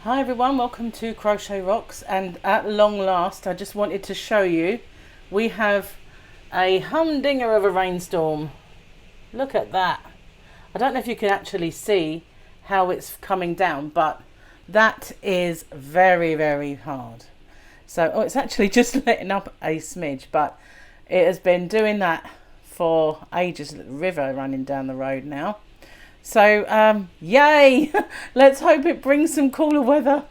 Hi everyone, welcome to Crochet Rocks, and at long last I just wanted to show you we have a humdinger of a rainstorm. Look at that. I don't know if you can actually see how it's coming down, but that is very hard. So it's actually just letting up a smidge, but it has been doing that for ages. The river running down the road now. So, yay! Let's hope it brings some cooler weather.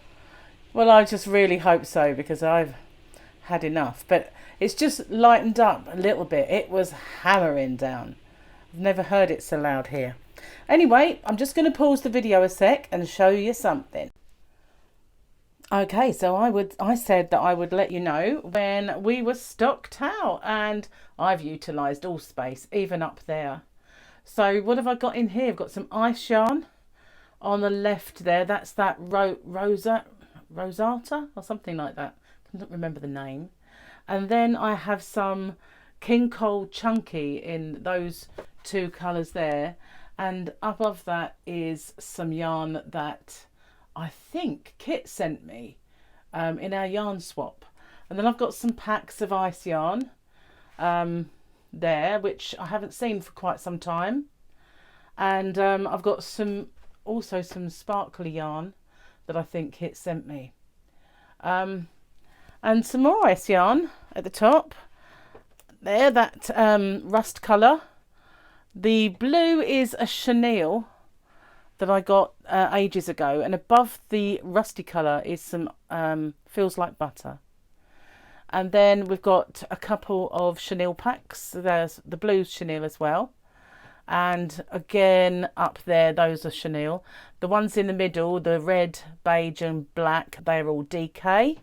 Well, I just really hope so, because I've had enough. But it's just lightened up a little bit. It was hammering down. I've never heard it so loud here. Anyway, I'm just going to pause the video a sec and show you something. Okay, so I said that I would let you know when we were stocked out, and I've utilised all space, even up there. So what have I got in here? I've got some ice yarn on the left there. That's that Rosata or something like that. I don't remember the name. And then I have some King Cole Chunky in those two colours there. And above that is some yarn that I think Kit sent me in our yarn swap. And then I've got some packs of ice yarn there, which I haven't seen for quite some time, and I've got also some sparkly yarn that I think Kit sent me, and some more ice yarn at the top there, that rust colour. The blue is a chenille that I got ages ago, and above the rusty colour is some Feels Like Butter. And then we've got a couple of chenille packs. There's the blue chenille as well. And again, up there, those are chenille. The ones in the middle, the red, beige and black, they're all DK.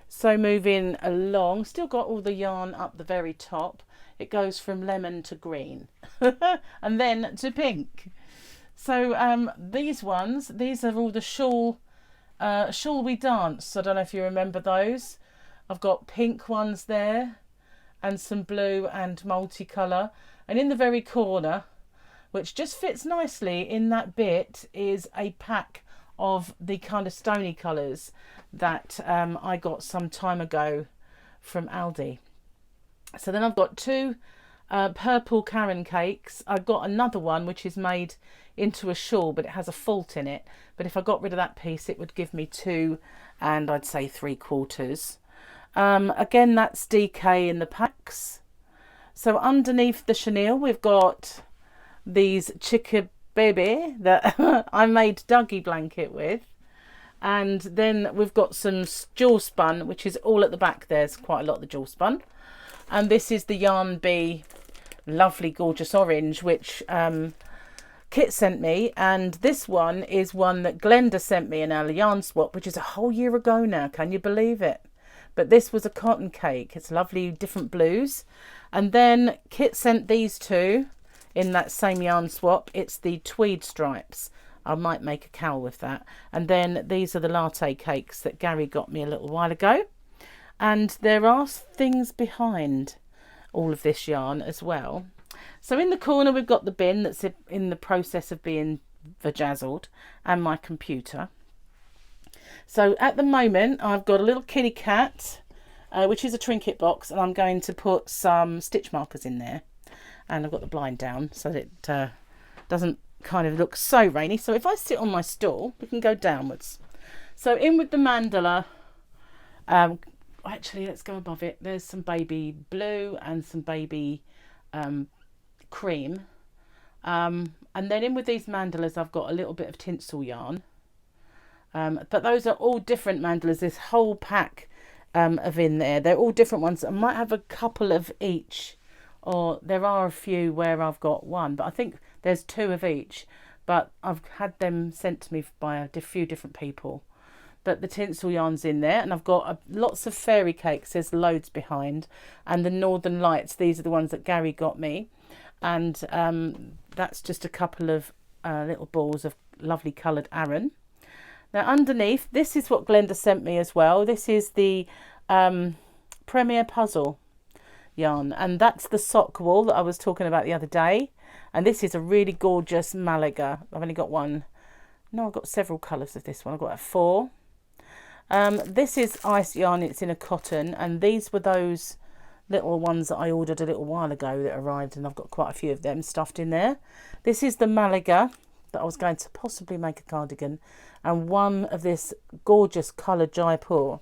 So moving along, still got all the yarn up the very top. It goes from lemon to green and then to pink. So these are all the Shawl We Dance. I don't know if you remember those. I've got pink ones there and some blue and multicolour. And in the very corner, which just fits nicely in that bit, is a pack of the kind of stony colours that I got some time ago from Aldi. So then I've got two purple Karen cakes. I've got another one which is made into a shawl, but it has a fault in it. But if I got rid of that piece, it would give me 2 and I'd say 3/4. Again, that's DK in the packs. So underneath the chenille, we've got these Chicka Baby that I made Dougie blanket with. And then we've got some jewel spun, which is all at the back. There's quite a lot of the jewel spun. And this is the Yarn Bee lovely gorgeous orange, which Kit sent me. And this one is one that Glenda sent me in our yarn swap, which is a whole year ago now. Can you believe it? But this was a cotton cake. It's lovely, different blues. And then Kit sent these two in that same yarn swap. It's the tweed stripes. I might make a cowl with that. And then these are the latte cakes that Gary got me a little while ago. And there are things behind all of this yarn as well. So in the corner, we've got the bin that's in the process of being vajazzled, and my computer. So at the moment, I've got a little kitty cat, which is a trinket box, and I'm going to put some stitch markers in there. And I've got the blind down so that it doesn't kind of look so rainy. So if I sit on my stool, we can go downwards. So in with the mandala. Actually, let's go above it. There's some baby blue and some baby cream. And then in with these mandalas, I've got a little bit of tinsel yarn. But those are all different mandalas. This whole pack of in there. They're all different ones. I might have a couple of each, or there are a few where I've got one, but I think there's 2 of each. But I've had them sent to me by a few different people. But the tinsel yarn's in there, and I've got lots of fairy cakes. There's loads behind, and the Northern Lights. These are the ones that Gary got me, and that's just a couple of little balls of lovely coloured Aran. Now underneath, this is what Glenda sent me as well. This is the Premier Puzzle yarn, and that's the sock wool that I was talking about the other day. And this is a really gorgeous Malaga. I've only got one no, I've got several colours of this one. I've got 4. This is ice yarn. It's in a cotton, and these were those little ones that I ordered a little while ago that arrived, and I've got quite a few of them stuffed in there. This is the Malaga that I was going to possibly make a cardigan, and one of this gorgeous coloured Jaipur.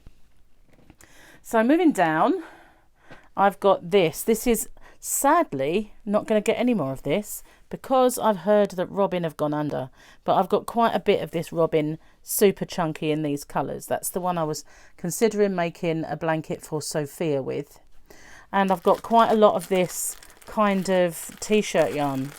So moving down, I've got this. This is sadly not going to get any more of this because I've heard that Robin have gone under, but I've got quite a bit of this Robin super chunky in these colours. That's the one I was considering making a blanket for Sophia with. And I've got quite a lot of this kind of t-shirt yarn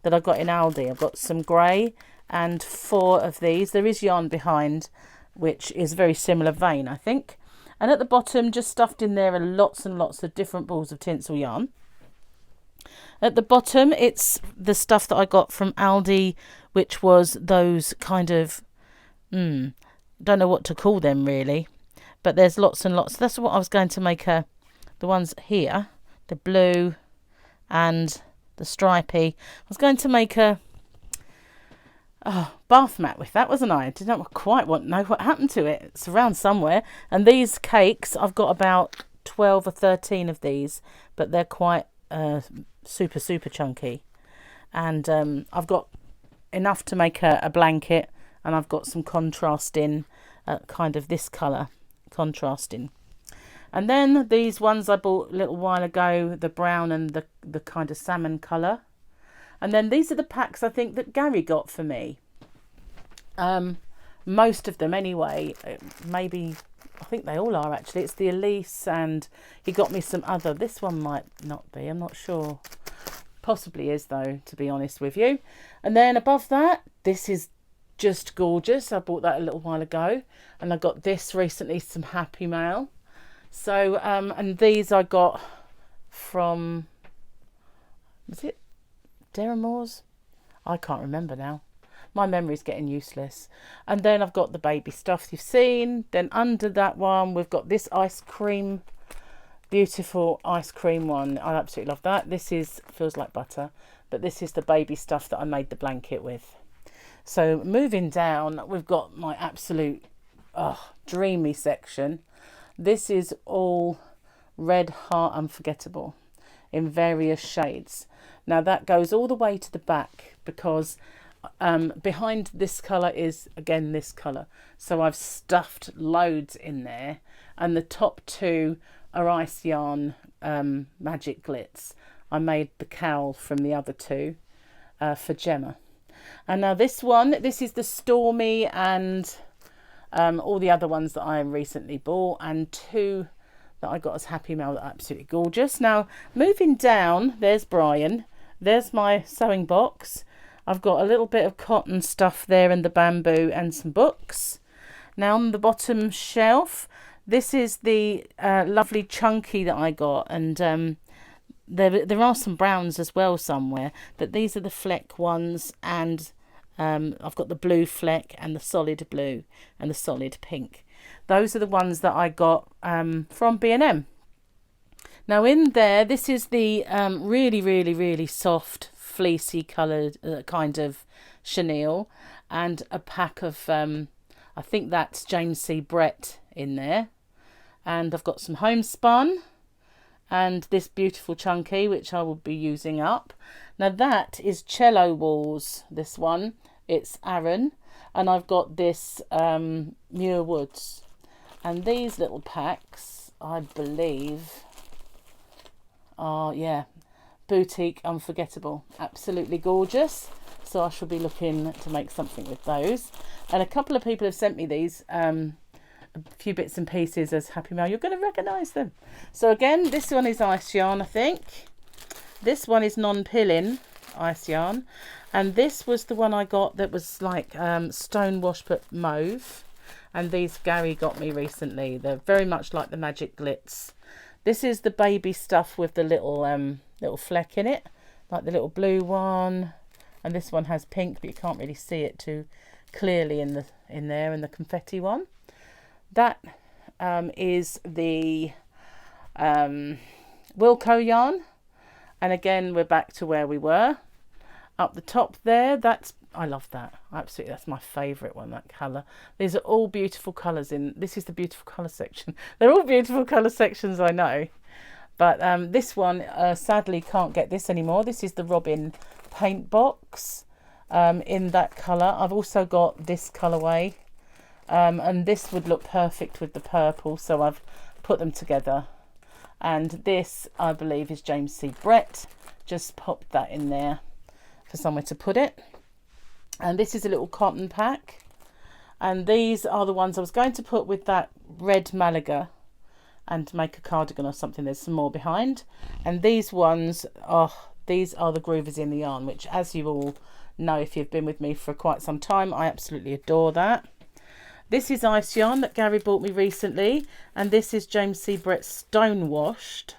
that I got in Aldi. I've got some grey and 4 of these. There is yarn behind, which is very similar vein, I think. And at the bottom, just stuffed in there, are lots and lots of different balls of tinsel yarn. At the bottom, it's the stuff that I got from Aldi, which was those kind of, don't know what to call them really. But there's lots and lots. That's what I was going to make the ones here, the blue and the stripy. I was going to make a bath mat with that, wasn't I? I didn't quite know what happened to it. It's around somewhere. And these cakes, I've got about 12 or 13 of these, but they're quite super chunky. And I've got enough to make a blanket, and I've got some contrasting, kind of this colour contrasting. And then these ones I bought a little while ago, the brown and the kind of salmon colour. And then these are the packs I think that Gary got for me. Most of them anyway. Maybe, I think they all are actually. It's the Elise, and he got me some other. This one might not be, I'm not sure. Possibly is though, to be honest with you. And then above that, this is just gorgeous. I bought that a little while ago. And I got this recently, some Happy Mail. So, and these I got from, was it Deramores? I can't remember now. My memory's getting useless. And then I've got the baby stuff you've seen. Then under that one, we've got this ice cream, beautiful ice cream one. I absolutely love that. This feels like butter, but this is the baby stuff that I made the blanket with. So moving down, we've got my absolute dreamy section. This is all Red Heart Unforgettable in various shades. Now that goes all the way to the back because behind this colour is again this colour. So I've stuffed loads in there, and the top 2 are ice yarn magic glitz. I made the cowl from the other 2 for Gemma. And now this is the Stormy and all the other ones that I recently bought, and 2 that I got as Happy Mail that are absolutely gorgeous. Now moving down, there's Brian. There's my sewing box. I've got a little bit of cotton stuff there and the bamboo and some books. Now on the bottom shelf, this is the lovely chunky that I got, and there are some browns as well somewhere, but these are the fleck ones, and I've got the blue fleck and the solid blue and the solid pink. Those are the ones that I got from B&M. Now in there, this is the really soft fleecy coloured kind of chenille, and a pack of I think that's James C. Brett in there. And I've got some homespun and this beautiful chunky, which I will be using up. Now that is Cello Walls, this one. It's Aran, and I've got this Muir Woods. And these little packs, I believe, are, yeah, Boutique Unforgettable. Absolutely gorgeous. So I shall be looking to make something with those. And a couple of people have sent me these, a few bits and pieces as Happy Mail. You're going to recognise them. So again, this one is ice yarn, I think. This one is non-pilling ice yarn. And this was the one I got that was like stone wash but mauve. And these Gary got me recently. They're very much like the Magic Glitz. This is the baby stuff with the little little fleck in it, like the little blue one. And this one has pink, but you can't really see it too clearly in there, in the confetti one. That is the Wilco yarn. And again, we're back to where we were. Up the top there, that's I love that. Absolutely, that's my favourite one, that colour. These are all beautiful colours this is the beautiful colour section. They're all beautiful colour sections, I know. But this one, sadly, can't get this anymore. This is the Robin paint box in that colour. I've also got this colourway. And this would look perfect with the purple, so I've put them together. And this, I believe, is James C. Brett. Just popped that in there for somewhere to put it. And this is a little cotton pack. And these are the ones I was going to put with that red Malaga and make a cardigan or something. There's some more behind. And these ones, these are the Groovers in the Yarn, which, as you all know, if you've been with me for quite some time, I absolutely adore that. This is ice yarn that Gary bought me recently, and this is James C. Brett Stonewashed.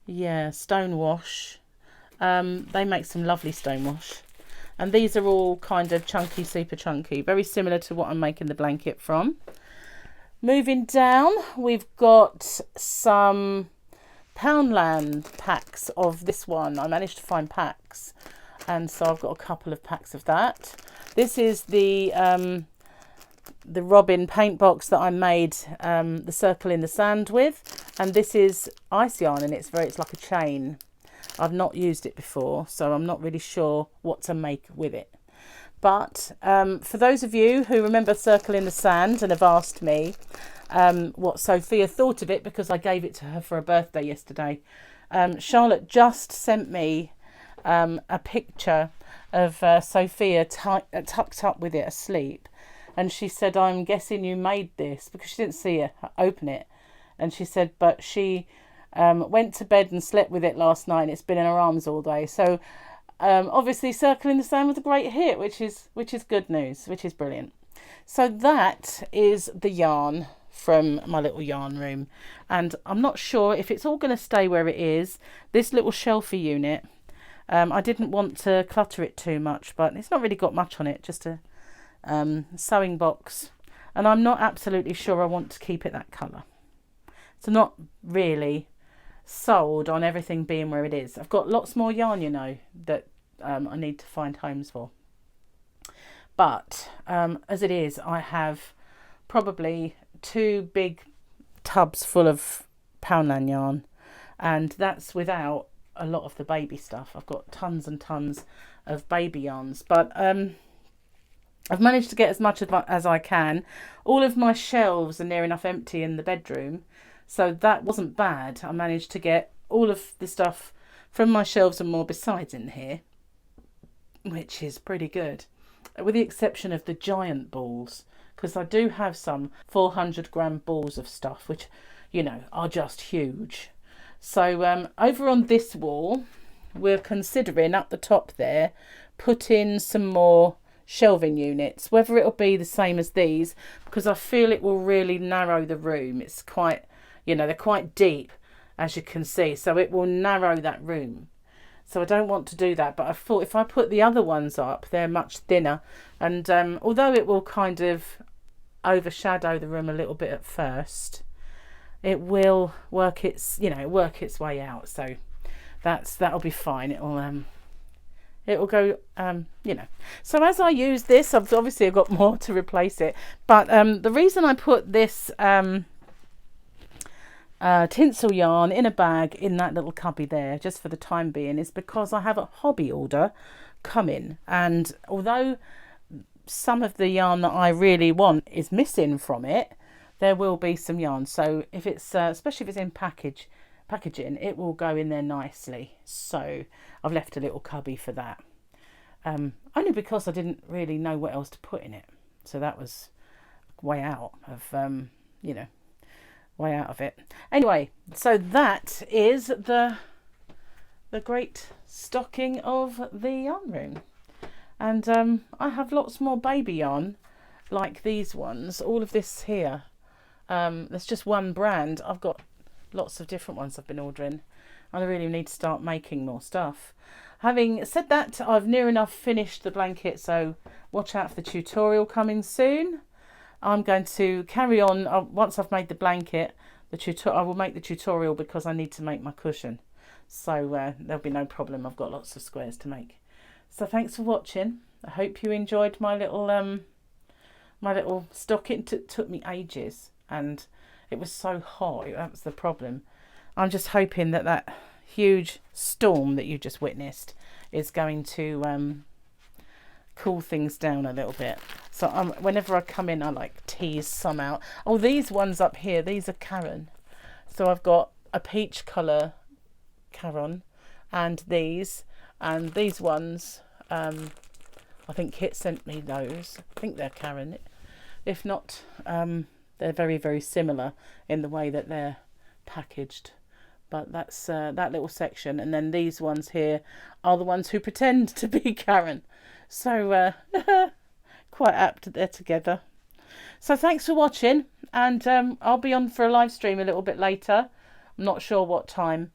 Yeah, Stonewash. They make some lovely stonewash. And these are all kind of chunky, super chunky, very similar to what I'm making the blanket from. Moving down, we've got some Poundland packs of this one. I managed to find packs, and so I've got a couple of packs of that. This is the Robin paint box that I made the circle in the sand with, and this is ice yarn, and it's like a chain. I've not used it before, so I'm not really sure what to make with it. But for those of you who remember Circle in the Sand and have asked me what Sophia thought of it, because I gave it to her for her birthday yesterday, Charlotte just sent me a picture of Sophia tucked up with it asleep. And she said, I'm guessing you made this, because she didn't see her open it. And she said, but she went to bed and slept with it last night, and it's been in her arms all day. So obviously Circle in the Sand was a great hit, which is good news, which is brilliant. So that is the yarn from my little yarn room. And I'm not sure if it's all going to stay where it is. This little shelfie unit, I didn't want to clutter it too much, but it's not really got much on it, just a sewing box, and I'm not absolutely sure I want to keep it that colour. So not really sold on everything being where it is. I've got lots more yarn, you know, that I need to find homes for. But as it is, I have probably 2 big tubs full of Poundland yarn, and that's without a lot of the baby stuff. I've got tons and tons of baby yarns, but I've managed to get as much as I can. All of my shelves are near enough empty in the bedroom, so that wasn't bad. I managed to get all of the stuff from my shelves and more besides in here, which is pretty good, with the exception of the giant balls, because I do have some 400-gram balls of stuff, which, you know, are just huge. So over on this wall, we're considering up the top there, put in some more shelving units, whether it'll be the same as these, because I feel it will really narrow the room. It's quite, you know, they're quite deep, as you can see, so it will narrow that room. So I don't want to do that, but I thought if I put the other ones up, they're much thinner, and although it will kind of overshadow the room a little bit at first, it will work its way out. So that'll be fine. It will go, you know. So as I use this, I've got more to replace it. But the reason I put this tinsel yarn in a bag in that little cubby there, just for the time being, is because I have a hobby order coming. And although some of the yarn that I really want is missing from it, there will be some yarn. So if it's, especially if it's in packaging, it will go in there nicely. So I've left a little cubby for that, only because I didn't really know what else to put in it. So that was way out of way out of it. Anyway, so that is the great stocking of the yarn room. And I have lots more baby yarn like these ones. All of this here, there's just one brand. I've got lots of different ones I've been ordering, and I really need to start making more stuff. Having said that, I've near enough finished the blanket, so watch out for the tutorial coming soon. I'm going to carry on. Once I've made the blanket, I will make the tutorial, because I need to make my cushion. So there'll be no problem. I've got lots of squares to make. So thanks for watching. I hope you enjoyed my little stocking. It took me ages, and it was so hot. That was the problem. I'm just hoping that that huge storm that you just witnessed is going to cool things down a little bit. So whenever I come in, I like tease some out. Oh, these ones up here, these are Karen. So I've got a peach colour Karen, and these ones, I think Kit sent me those. I think they're Karen. If not, they're very, very similar in the way that they're packaged. But that's that little section. And then these ones here are the ones who pretend to be Karen. So quite apt that they're together. So thanks for watching. And I'll be on for a live stream a little bit later. I'm not sure what time,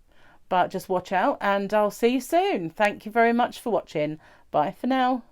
but just watch out. And I'll see you soon. Thank you very much for watching. Bye for now.